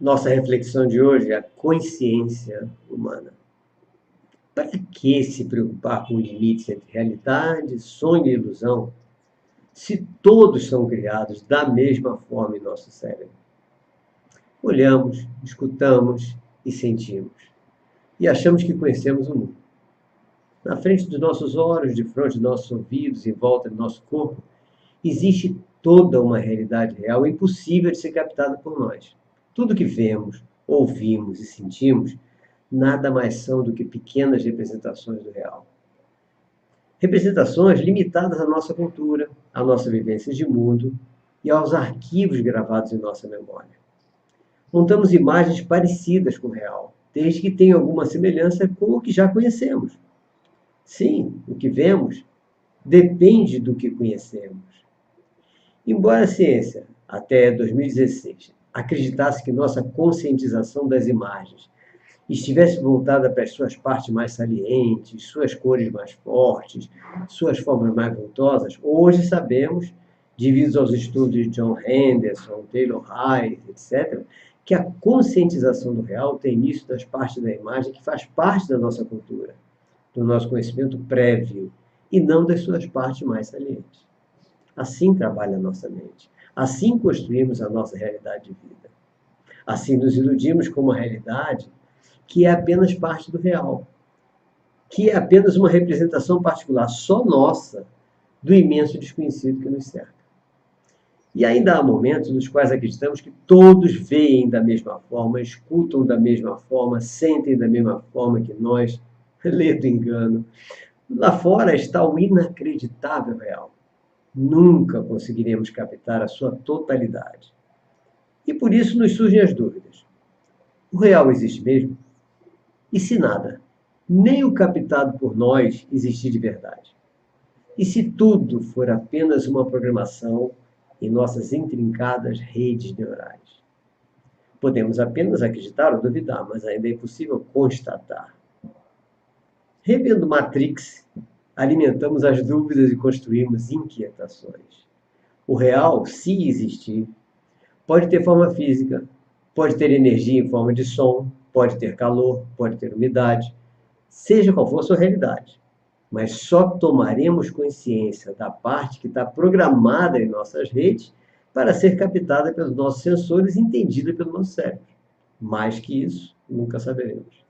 Nossa reflexão de hoje é a consciência humana. Para que se preocupar com limites entre realidade, sonho e ilusão, se todos são criados da mesma forma em nosso cérebro? Olhamos, escutamos e sentimos, e achamos que conhecemos o mundo. Na frente dos nossos olhos, de frente dos nossos ouvidos, em volta do nosso corpo, existe toda uma realidade real impossível de ser captada por nós. Tudo que vemos, ouvimos e sentimos nada mais são do que pequenas representações do real. Representações limitadas à nossa cultura, à nossa vivência de mundo e aos arquivos gravados em nossa memória. Montamos imagens parecidas com o real, desde que tenham alguma semelhança com o que já conhecemos. Sim, o que vemos depende do que conhecemos. Embora a ciência, até 2016, acreditasse que nossa conscientização das imagens estivesse voltada para as suas partes mais salientes, suas cores mais fortes, suas formas mais vultosas, hoje sabemos, devido aos estudos de John Henderson, Taylor Hayes, etc., que a conscientização do real tem início das partes da imagem que faz parte da nossa cultura, do nosso conhecimento prévio, e não das suas partes mais salientes. Assim trabalha a nossa mente. Assim construímos a nossa realidade de vida. Assim nos iludimos com uma realidade que é apenas parte do real, que é apenas uma representação particular, só nossa, do imenso desconhecido que nos cerca. E ainda há momentos nos quais acreditamos que todos veem da mesma forma, escutam da mesma forma, sentem da mesma forma que nós. Ledo engano. Lá fora está o inacreditável real. Nunca conseguiremos captar a sua totalidade. E por isso nos surgem as dúvidas. O real existe mesmo? E se nada, nem o captado por nós existir de verdade? E se tudo for apenas uma programação em nossas intrincadas redes neurais? Podemos apenas acreditar ou duvidar, mas ainda é impossível constatar. Revendo Matrix, alimentamos as dúvidas e construímos inquietações. O real, se existir, pode ter forma física, pode ter energia em forma de som, pode ter calor, pode ter umidade, seja qual for a sua realidade. Mas só tomaremos consciência da parte que está programada em nossas redes para ser captada pelos nossos sensores e entendida pelo nosso cérebro. Mais que isso, nunca saberemos.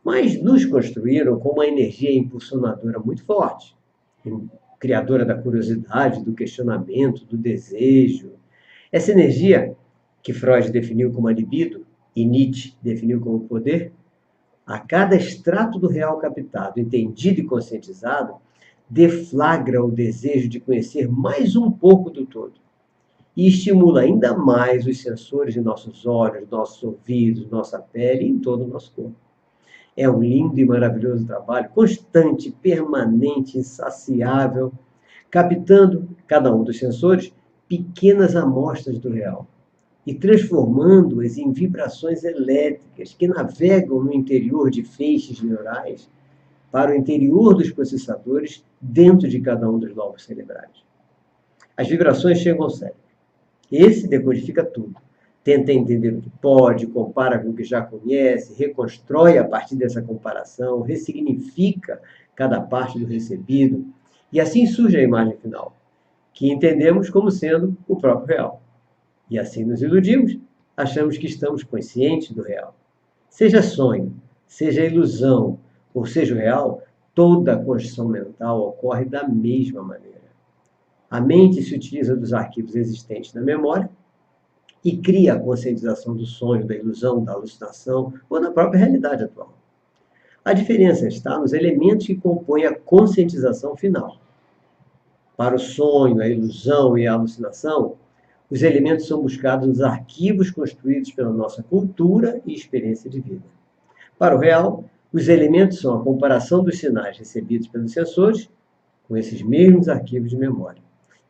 Mas nos construíram com uma energia impulsionadora muito forte, criadora da curiosidade, do questionamento, do desejo. Essa energia, que Freud definiu como a libido e Nietzsche definiu como poder, a cada extrato do real captado, entendido e conscientizado, deflagra o desejo de conhecer mais um pouco do todo e estimula ainda mais os sensores de nossos olhos, nossos ouvidos, nossa pele e em todo o nosso corpo. É um lindo e maravilhoso trabalho, constante, permanente, insaciável, captando, cada um dos sensores, pequenas amostras do real e transformando-as em vibrações elétricas que navegam no interior de feixes neurais para o interior dos processadores dentro de cada um dos lobos cerebrais. As vibrações chegam ao cérebro. Esse decodifica tudo. Tenta entender o que pode, compara com o que já conhece, reconstrói a partir dessa comparação, ressignifica cada parte do recebido, e assim surge a imagem final, que entendemos como sendo o próprio real. E assim nos iludimos, achamos que estamos conscientes do real. Seja sonho, seja ilusão, ou seja o real, toda a construção mental ocorre da mesma maneira. A mente se utiliza dos arquivos existentes na memória e cria a conscientização do sonho, da ilusão, da alucinação ou da própria realidade atual. A diferença está nos elementos que compõem a conscientização final. Para o sonho, a ilusão e a alucinação, os elementos são buscados nos arquivos construídos pela nossa cultura e experiência de vida. Para o real, os elementos são a comparação dos sinais recebidos pelos sensores com esses mesmos arquivos de memória.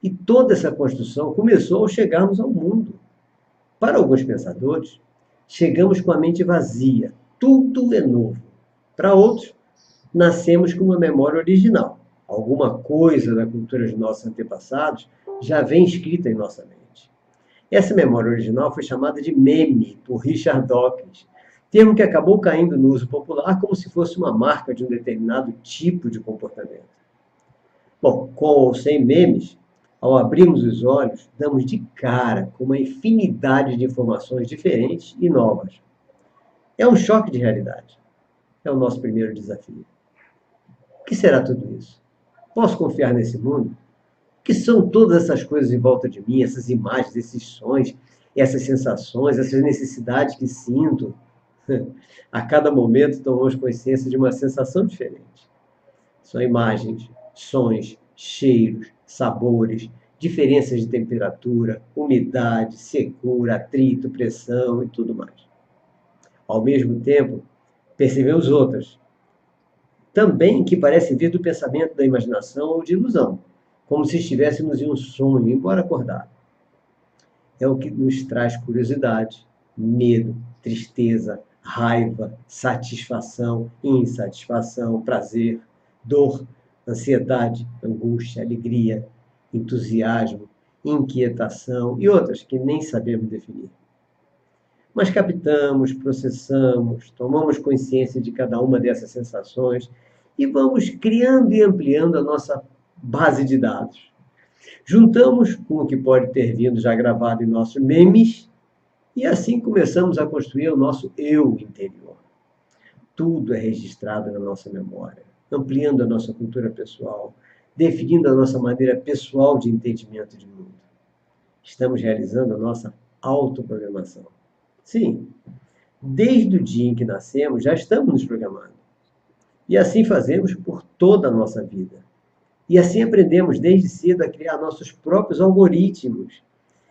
E toda essa construção começou ao chegarmos ao mundo. Para alguns pensadores, chegamos com a mente vazia, tudo é novo. Para outros, nascemos com uma memória original. Alguma coisa da cultura de nossos antepassados já vem escrita em nossa mente. Essa memória original foi chamada de meme por Richard Dawkins, termo que acabou caindo no uso popular como se fosse uma marca de um determinado tipo de comportamento. Bom, com ou sem memes, ao abrirmos os olhos, damos de cara com uma infinidade de informações diferentes e novas. É um choque de realidade. É o nosso primeiro desafio. O que será tudo isso? Posso confiar nesse mundo? O que são todas essas coisas em volta de mim, essas imagens, esses sons, essas sensações, essas necessidades que sinto? A cada momento tomamos consciência de uma sensação diferente. São imagens, sons, cheiros, sabores, diferenças de temperatura, umidade, secura, atrito, pressão e tudo mais. Ao mesmo tempo, percebemos outras, também que parecem vir do pensamento, da imaginação ou de ilusão, como se estivéssemos em um sonho, embora acordado. É o que nos traz curiosidade, medo, tristeza, raiva, satisfação, insatisfação, prazer, dor, ansiedade, angústia, alegria, entusiasmo, inquietação e outras que nem sabemos definir. Mas captamos, processamos, tomamos consciência de cada uma dessas sensações e vamos criando e ampliando a nossa base de dados. Juntamos com o que pode ter vindo já gravado em nossos memes e assim começamos a construir o nosso eu interior. Tudo é registrado na nossa memória, ampliando a nossa cultura pessoal, definindo a nossa maneira pessoal de entendimento de mundo. Estamos realizando a nossa autoprogramação. Sim, desde o dia em que nascemos, já estamos nos programando. E assim fazemos por toda a nossa vida. E assim aprendemos desde cedo a criar nossos próprios algoritmos.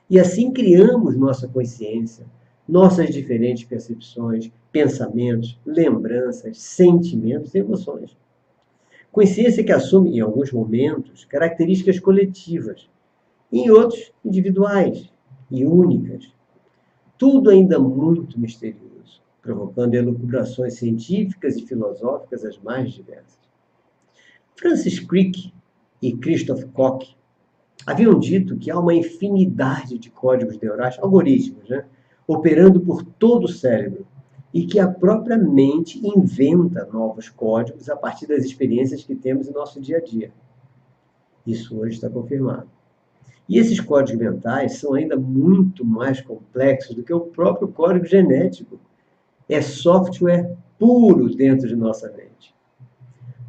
E assim criamos nossa consciência, nossas diferentes percepções, pensamentos, lembranças, sentimentos e emoções. Consciência que assume, em alguns momentos, características coletivas, e em outros, individuais e únicas. Tudo ainda muito misterioso, provocando elucubrações científicas e filosóficas as mais diversas. Francis Crick e Christoph Koch haviam dito que há uma infinidade de códigos neurais, algoritmos, operando por todo o cérebro, e que a própria mente inventa novos códigos a partir das experiências que temos em nosso dia a dia. Isso hoje está confirmado. E esses códigos mentais são ainda muito mais complexos do que o próprio código genético. É software puro dentro de nossa mente.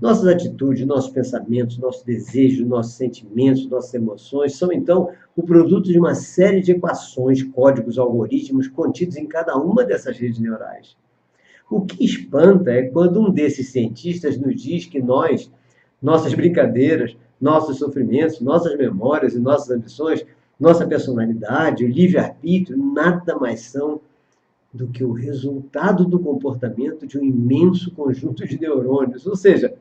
Nossas atitudes, nossos pensamentos, nossos desejos, nossos sentimentos, nossas emoções são, então, o produto de uma série de equações, códigos, algoritmos contidos em cada uma dessas redes neurais. O que espanta é quando um desses cientistas nos diz que nós, nossas brincadeiras, nossos sofrimentos, nossas memórias e nossas ambições, nossa personalidade, o livre-arbítrio, nada mais são do que o resultado do comportamento de um imenso conjunto de neurônios. Ou seja,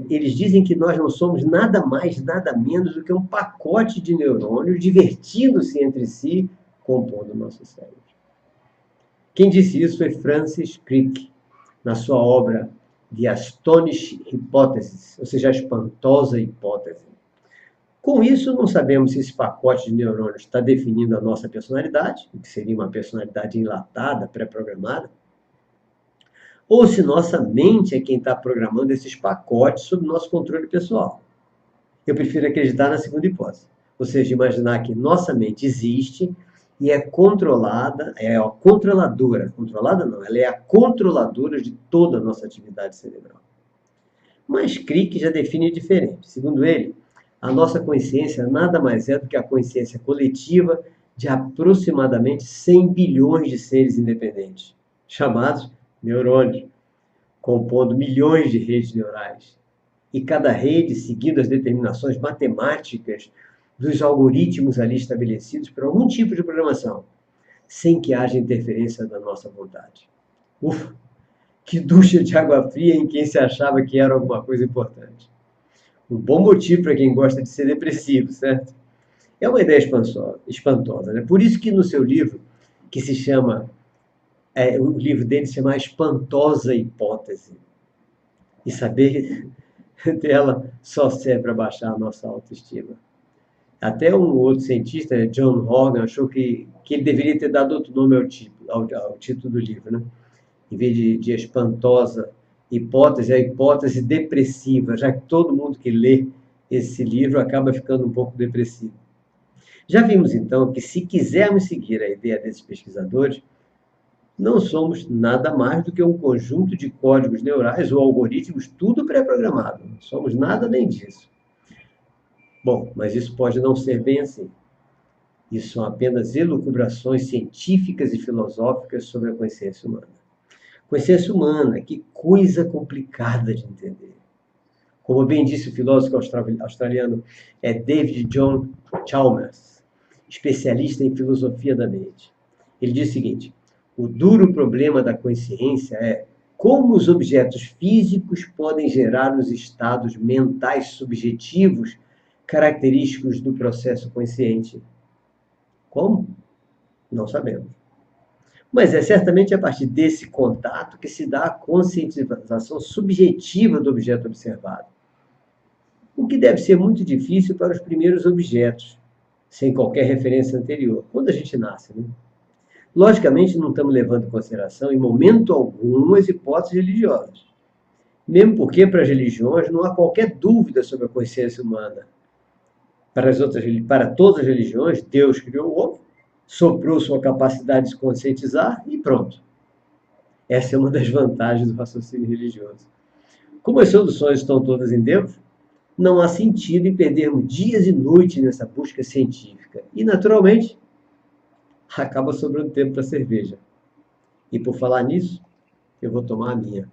eles dizem que nós não somos nada mais, nada menos do que um pacote de neurônios divertindo-se entre si, compondo o nosso cérebro. Quem disse isso foi Francis Crick, na sua obra The Astonishing Hypothesis, ou seja, a espantosa hipótese. Com isso, não sabemos se esse pacote de neurônios está definindo a nossa personalidade, o que seria uma personalidade enlatada, pré-programada, ou se nossa mente é quem está programando esses pacotes sob nosso controle pessoal. Eu prefiro acreditar na segunda hipótese, ou seja, imaginar que nossa mente existe e é controlada, é a controladora não, ela é a controladora de toda a nossa atividade cerebral. Mas Crick já define diferente. Segundo ele, a nossa consciência nada mais é do que a consciência coletiva de aproximadamente 100 bilhões de seres independentes, chamados neurônios, compondo milhões de redes neurais. E cada rede seguindo as determinações matemáticas dos algoritmos ali estabelecidos por algum tipo de programação, sem que haja interferência da nossa vontade. Ufa! Que ducha de água fria em quem se achava que era alguma coisa importante. Um bom motivo para quem gosta de ser depressivo, certo? É uma ideia espantosa, né? Por isso que no seu livro, que se chama, o livro dele se chama A Espantosa Hipótese. E saber dela só serve para baixar a nossa autoestima. Até um outro cientista, John Hogan, achou que ele deveria ter dado outro nome ao título do livro, né? Em vez de espantosa hipótese, a hipótese depressiva, já que todo mundo que lê esse livro acaba ficando um pouco depressivo. Já vimos, então, que se quisermos seguir a ideia desses pesquisadores, não somos nada mais do que um conjunto de códigos neurais ou algoritmos, tudo pré-programado. Não somos nada além disso. Bom, mas isso pode não ser bem assim. Isso são apenas elucubrações científicas e filosóficas sobre a consciência humana. Consciência humana, que coisa complicada de entender. Como bem disse o filósofo australiano David John Chalmers, especialista em filosofia da mente. Ele diz o seguinte: o duro problema da consciência é como os objetos físicos podem gerar os estados mentais subjetivos característicos do processo consciente. Como? Não sabemos. Mas é certamente a partir desse contato que se dá a conscientização subjetiva do objeto observado. O que deve ser muito difícil para os primeiros objetos, sem qualquer referência anterior, quando a gente nasce, né? Logicamente, não estamos levando em consideração, em momento algum, as hipóteses religiosas. Mesmo porque, para as religiões, não há qualquer dúvida sobre a consciência humana. Para todas as religiões, Deus criou o homem, soprou sua capacidade de se conscientizar e pronto. Essa é uma das vantagens do raciocínio religioso. Como as soluções estão todas em Deus, não há sentido em perdermos dias e noites nessa busca científica. E, naturalmente, acaba sobrando tempo para cerveja. E por falar nisso, eu vou tomar a minha.